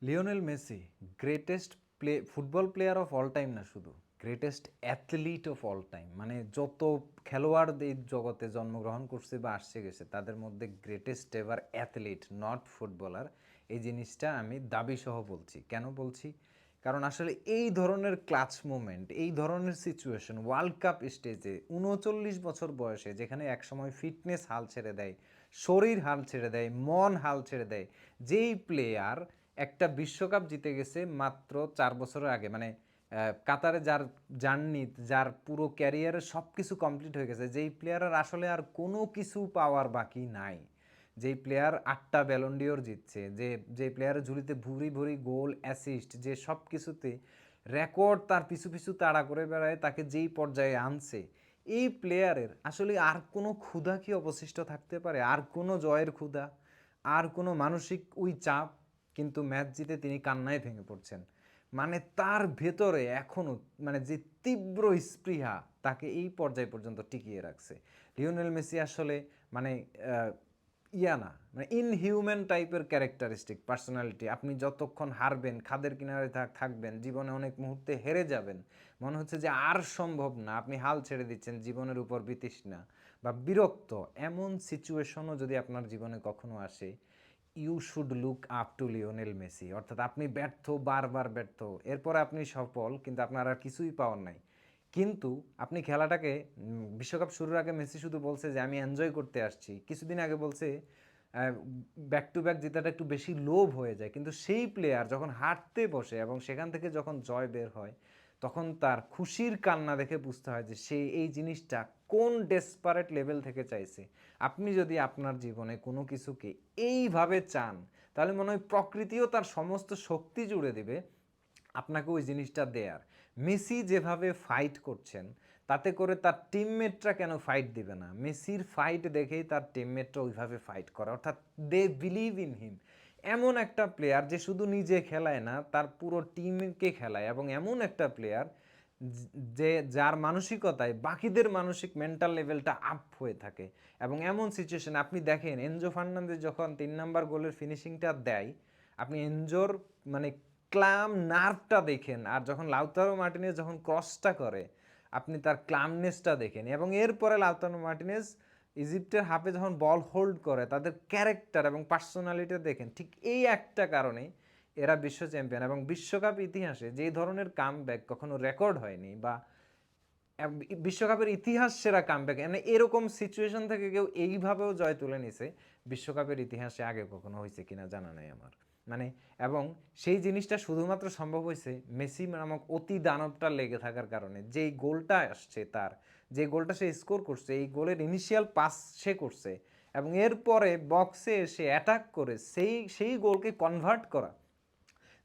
Lionel Messi greatest football player of all time না, শুধু greatest athlete of all time. মানে যত খেলোয়াড় এই জগতে জন্মগ্রহণ করছে বা আসছে গেছে তাদের মধ্যে greatest ever athlete, not footballer. এই জিনিসটা আমি দাবিসহ বলছি। কেন বলছি? কারণ আসলে এই ধরনের ক্লাচ মোমেন্ট, এই ধরনের সিচুয়েশন ওয়ার্ল্ড কাপ স্টেজে ৩৯ বছর বয়সে, যেখানে একসময় ফিটনেস হাল ছেড়ে দেয়, শরীর হাল ছেড়ে দেয়, মন হাল ছেড়ে দেয়, যেই প্লেয়ার একটা বিশ্বকাপ জিতে গেছে মাত্র 4 বছরের আগে, মানে কাতারে যার জার্নি, যার পুরো ক্যারিয়ারে সব কিছু কমপ্লিট হয়ে গেছে, যেই প্লেয়ারের আসলে আর কোনো কিছু পাওয়ার বাকি নাই, যেই প্লেয়ার 8টা ব্যালন্ডিওর জিতছে, যে প্লেয়ারের ঝুলিতে ভুরি ভুরি গোল, অ্যাসিস্ট, যে সব কিছুতে রেকর্ড তার পিছু পিছু তাড়া করে বেড়ায়, তাকে যেই পর্যায়ে আনছে, এই প্লেয়ারের আসলে আর কোনো ক্ষুধা কি অবশিষ্ট থাকতে পারে? আর কোনো জয়ের ক্ষুধা, আর কোনো মানসিক ওই চাপ? কিন্তু ম্যাচ জিতে তিনি কান্নায় ভেঙে পড়ছেন। মানে তার ভেতরে এখনও মানে যে তীব্র স্পৃহা তাকে এই পর্যায় পর্যন্ত টিকিয়ে রাখছে। লিওনেল মেসি আসলে মানে না, মানে ইনহিউম্যান টাইপের ক্যারেক্টারিস্টিক পার্সোনালিটি। আপনি যতক্ষণ হারবেন, খাদের কিনারে থাকবেন, জীবনে অনেক মুহূর্তে হেরে যাবেন, মনে হচ্ছে যে আর সম্ভব না, আপনি হাল ছেড়ে দিচ্ছেন, জীবনের উপর বিতৃষ্ণা বা বিরক্ত, এমন সিচুয়েশনও যদি আপনার জীবনে কখনো আসে, you should look up to Lionel Messi. অর্থাৎ আপনি ব্যর্থ, বারবার ব্যর্থ, এরপরে আপনি সফল, কিন্তু আপনার আর কিছুই পাওয়ার নাই। কিন্তু আপনি খেলাটাকে বিশ্বকাপ শুরুর আগে মেসি শুধু বলছে যে আমি এনজয় করতে আসছি, কিছুদিন আগে বলছে ব্যাক টু ব্যাক জেতাটা একটু বেশি লোভ হয়ে যায়। কিন্তু সেই প্লেয়ার যখন হারতে বসে এবং সেখান থেকে যখন জয় বের হয়, তখন তার খুশির কান্না দেখে বুঝতে হয় যে সে এই জিনিসটা কোন ডেসপারেট লেভেল থেকে চাইছে। আপনি যদি আপনার জীবনে কোনো কিছুকে এইভাবে চান, তাহলে মনে হয় প্রকৃতিও তার সমস্ত শক্তি জুড়ে দেবে আপনাকে ওই জিনিসটা দেয়ার। মেসি যেভাবে ফাইট করছেন, তাতে করে তার টিমমেটরা কেন ফাইট দিবে না? মেসির ফাইট দেখেই তার টিমমেটরা ওইভাবে ফাইট করে, অর্থাৎ দে বিলিভ ইন হিম। এমন একটা প্লেয়ার যে শুধু নিজে খেলায় না, তার পুরো টিমকে খেলায়, এবং এমন একটা প্লেয়ার যে যার মানসিকতায় বাকিদের মানসিক মেন্টাল লেভেলটা আপ হয়ে থাকে। এবং এমন সিচুয়েশন আপনি দেখেন, এনজো ফার্নান্দেজ যখন 3 নাম্বার গোলের ফিনিশিংটা দেয়, আপনি এনজোর মানে ক্লাম নার্ভটা দেখেন, আর যখন লাউতারো মার্টিনেজ যখন ক্রসটা করে, আপনি তার ক্লামনেসটা দেখেন, এবং এরপরে লাউতারো মার্টিনেজ ইজিপ্টের হাফে যখন বল হোল্ড করে, তাদের ক্যারেক্টার এবং পার্সোনালিটি দেখেন। ঠিক এই একটা কারণেই এরা বিশ্ব চ্যাম্পিয়ন, এবং বিশ্বকাপ ইতিহাসে যেই ধরনের কামব্যাক কখনো রেকর্ড হয়নি, বা বিশ্বকাপের ইতিহাস সেরা কামব্যাক, মানে এরকম সিচুয়েশন থেকে কেউ এইভাবেও জয় তুলে নিছে বিশ্বকাপের ইতিহাসে আগে কখনো হয়েছে কিনা জানা নাই আমার। মানে এবং সেই জিনিসটা শুধুমাত্র সম্ভব হয়েছে মেসি নামক অতি দানবটা লেগে থাকার কারণে। যেই গোলটা আসছে তার, যে গোলটা সে স্কোর করছে, এই গোলের ইনিশিয়াল পাস সে করছে, এবং এরপরে বক্সে এসে অ্যাটাক করে সেই গোলকে কনভার্ট করা,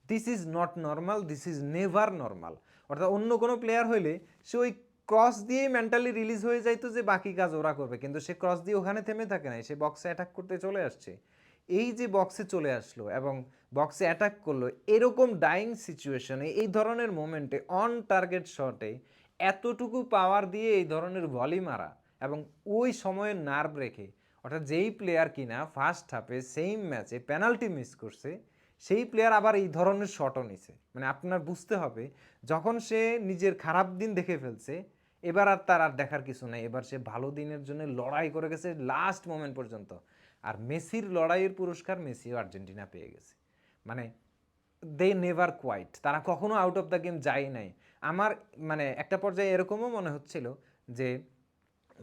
this is not normal, this is never normal. অর্থাৎ অন্য কোনো প্লেয়ার হইলে সে ওই ক্রস দিয়েই মেন্টালি রিলিজ হয়ে যাইতো যে বাকি কাজ ওরা করবে, কিন্তু সে ক্রস দিয়ে ওখানে থেমে থাকে না, সে বক্সে অ্যাটাক করতে চলে আসছে। এই যে বক্সে চলে আসলো এবং বক্সে অ্যাটাক করলো, এরকম ডাইং সিচুয়েশনে, এই ধরনের মোমেন্টে, অন টার্গেট শটে এতটুকু পাওয়ার দিয়ে এই ধরনের ভলি মারা, এবং ওই সময়ের নার্ভ রেখে, অর্থাৎ যেই প্লেয়ার কিনা ফার্স্ট হাফে সেম ম্যাচে পেনাল্টি মিস করছে, সেই প্লেয়ার আবার এই ধরনের শটও নিছে। মানে আপনার বুঝতে হবে, যখন সে নিজের খারাপ দিন দেখে ফেলছে, এবার আর তার আর দেখার কিছু নাই, এবার সে ভালো দিনের জন্য লড়াই করে গেছে লাস্ট মোমেন্ট পর্যন্ত। আর মেসির লড়াইয়ের পুরস্কার মেসিও আর্জেন্টিনা পেয়ে গেছে। মানে দে নেভার কোয়াইট, তারা কখনো আউট অফ দ্য গেম যায় নাই। আমার মানে একটা পর্যায়ে এরকমও মনে হচ্ছিল যে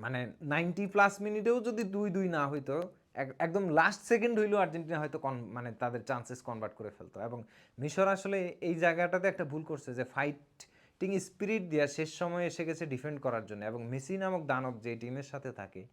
মানে 90+ মিনিটেও যদি 2-2 না হইতো, একদম লাস্ট সেকেন্ড হইলেও আর্জেন্টিনা হয়তো মানে তাদের চান্সেস কনভার্ট করে ফেলতো। এবং মিশর আসলে এই জায়গাটাতে একটা ভুল করছে, যে ফাইটিং স্পিরিট দিয়া শেষ সময়ে এসে গেছে ডিফেন্ড করার জন্য, এবং মেসি নামক দানব যে টিমের সাথে থাকে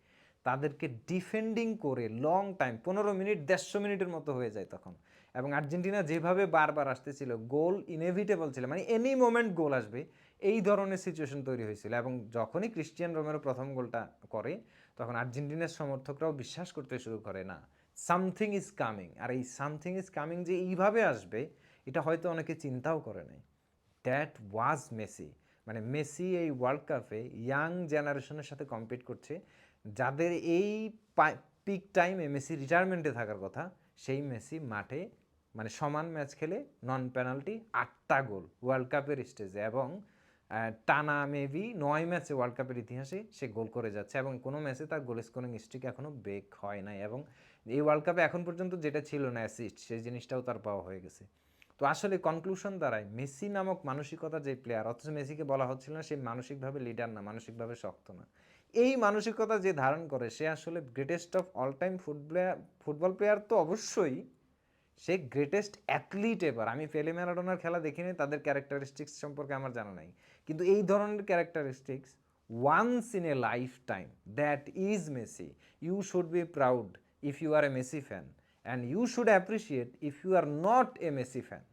তাদেরকে ডিফেন্ডিং করে লং টাইম, 15 মিনিট, 150 মিনিটের মতো হয়ে যায় তখন। এবং আর্জেন্টিনা যেভাবে বারবার আসতেছিল, গোল ইনএভিটেবল ছিল, মানে এনি মোমেন্ট গোল আসবে, এই ধরনের সিচুয়েশন তৈরি হয়েছিল। এবং যখনই ক্রিস্টিয়ান রোমেরো প্রথম গোলটা করে, তখন আর্জেন্টিনার সমর্থকরাও বিশ্বাস করতে শুরু করে, না, সামথিং ইজ কামিং। আর এই সামথিং ইজ কামিং যে এইভাবে আসবে, এটা হয়তো অনেকে চিন্তাও করে নাই। That was Messi. মানে মেসি এই ওয়ার্ল্ড কাপে ইয়াং জেনারেশনের সাথে কম্পিট করছে, যাদের এই পিক টাইমে মেসি রিটায়ারমেন্টে থাকার কথা, সেই মেসি মাঠে মানে সমান ম্যাচ খেলে নন পেনাল্টি 8টা গোল ওয়ার্ল্ড কাপের স্টেজে, এবং টানা মেবি 9 ম্যাচে ওয়ার্ল্ড কাপের ইতিহাসে সে গোল করে যাচ্ছে, এবং কোনো ম্যাচে তার গোল স্কোরিং স্ট্রিক এখনও ব্রেক হয় নাই, এবং এই ওয়ার্ল্ড কাপে এখন পর্যন্ত যেটা ছিল না অ্যাসিস্ট, সেই জিনিসটাও তার পাওয়া হয়ে গেছে। তো আসলে কনক্লুশন দাঁড়ায় মেসি নামক মানসিকতা যে প্লেয়ার, অথচ মেসিকে বলা হচ্ছিল না সে মানসিকভাবে লিডার না, মানসিকভাবে শক্ত না, এই মানসিকতা যে ধারণ করে সে আসলে greatest of all time football player তো অবশ্যই, সে গ্রেটেস্ট অ্যাথলিট এবার। আমি পেলে ম্যারাডোনার খেলা দেখিনি, তাদের ক্যারেক্টারিস্টিক্স সম্পর্কে আমার জানা নাই, কিন্তু এই ধরনের characteristics once in a lifetime, that is Messi. You should be proud if you are a Messi fan, and you should appreciate if you are not a Messi fan.